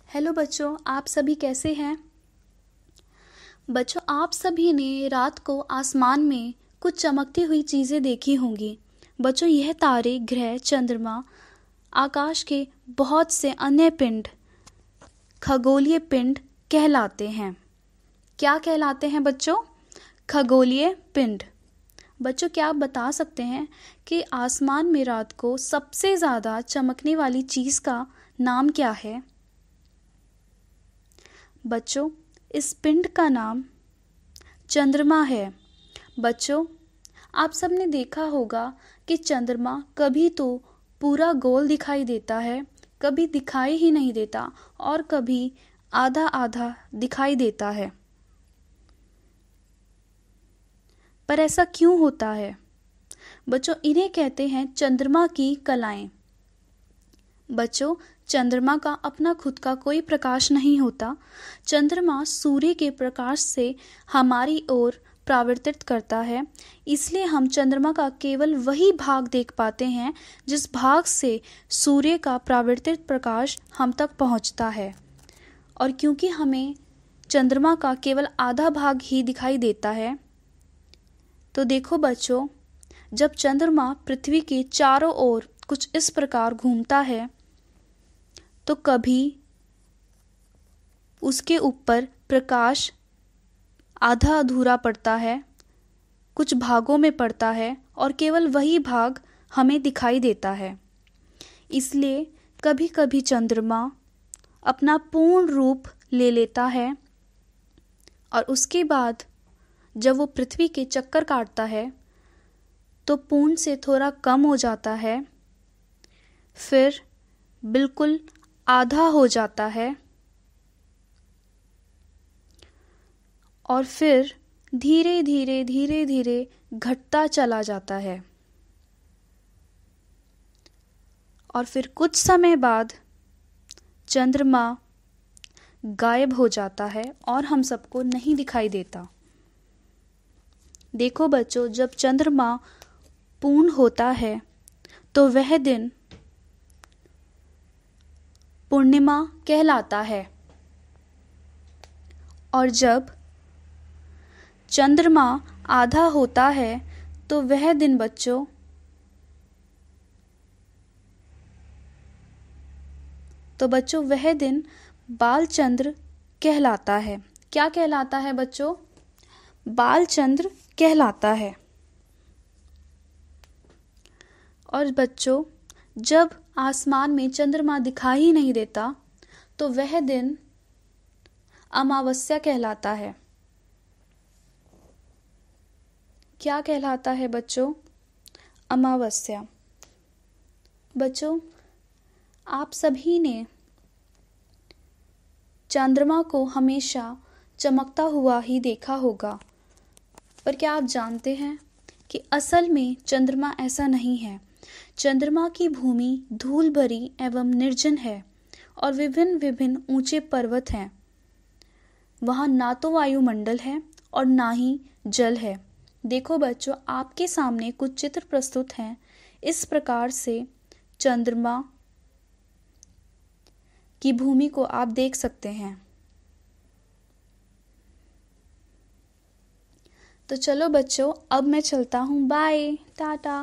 Hello बच्चों, आप सभी कैसे हैं? बच्चों, आप सभी ने रात को आसमान में कुछ चमकती हुई चीज़ें देखी होंगी। बच्चों, यह तारे, ग्रह, चंद्रमा, आकाश के बहुत से अन्य पिंड खगोलीय पिंड कहलाते हैं। क्या कहलाते हैं बच्चों? खगोलीय पिंड। बच्चों, क्या आप बता सकते हैं कि आसमान में रात को सबसे ज़्यादा चमकने वाली चीज़ का नाम क्या है? बच्चों, इस पिंड का नाम चंद्रमा है। बच्चों, आप सबने देखा होगा कि चंद्रमा कभी तो पूरा गोल दिखाई देता है, कभी दिखाई ही नहीं देता और कभी आधा आधा दिखाई देता है। पर ऐसा क्यों होता है? बच्चों, इन्हें कहते हैं चंद्रमा की कलाएं। बच्चों, चंद्रमा का अपना खुद का कोई प्रकाश नहीं होता। चंद्रमा सूर्य के प्रकाश से हमारी ओर परावर्तित करता है, इसलिए हम चंद्रमा का केवल वही भाग देख पाते हैं जिस भाग से सूर्य का परावर्तित प्रकाश हम तक पहुंचता है। और क्योंकि हमें चंद्रमा का केवल आधा भाग ही दिखाई देता है, तो देखो बच्चों, जब चंद्रमा पृथ्वी के चारों ओर कुछ इस प्रकार घूमता है तो कभी उसके ऊपर प्रकाश आधा अधूरा पड़ता है, कुछ भागों में पड़ता है और केवल वही भाग हमें दिखाई देता है। इसलिए कभी कभी चंद्रमा अपना पूर्ण रूप ले लेता है और उसके बाद जब वो पृथ्वी के चक्कर काटता है तो पूर्ण से थोड़ा कम हो जाता है, फिर बिल्कुल आधा हो जाता है और फिर धीरे धीरे घटता चला जाता है। और फिर कुछ समय बाद चंद्रमा गायब हो जाता है और हम सबको नहीं दिखाई देता। देखो बच्चों, जब चंद्रमा पूर्ण होता है तो वह दिन पूर्णिमा कहलाता है। और जब चंद्रमा आधा होता है तो वह दिन बच्चों वह दिन बालचंद्र कहलाता है। क्या कहलाता है बच्चों? बालचंद्र कहलाता है। और बच्चों, जब आसमान में चंद्रमा दिखाई ही नहीं देता तो वह दिन अमावस्या कहलाता है। क्या कहलाता है बच्चों? अमावस्या। बच्चों, आप सभी ने चंद्रमा को हमेशा चमकता हुआ ही देखा होगा, पर क्या आप जानते हैं कि असल में चंद्रमा ऐसा नहीं है। चंद्रमा की भूमि धूल भरी एवं निर्जन है और विभिन्न विभिन्न ऊंचे पर्वत हैं। वहाँ ना तो वायुमंडल है और ना ही जल है। देखो बच्चों, आपके सामने कुछ चित्र प्रस्तुत हैं। इस प्रकार से चंद्रमा की भूमि को आप देख सकते हैं। तो चलो बच्चों, अब मैं चलता हूँ। बाय, टाटा।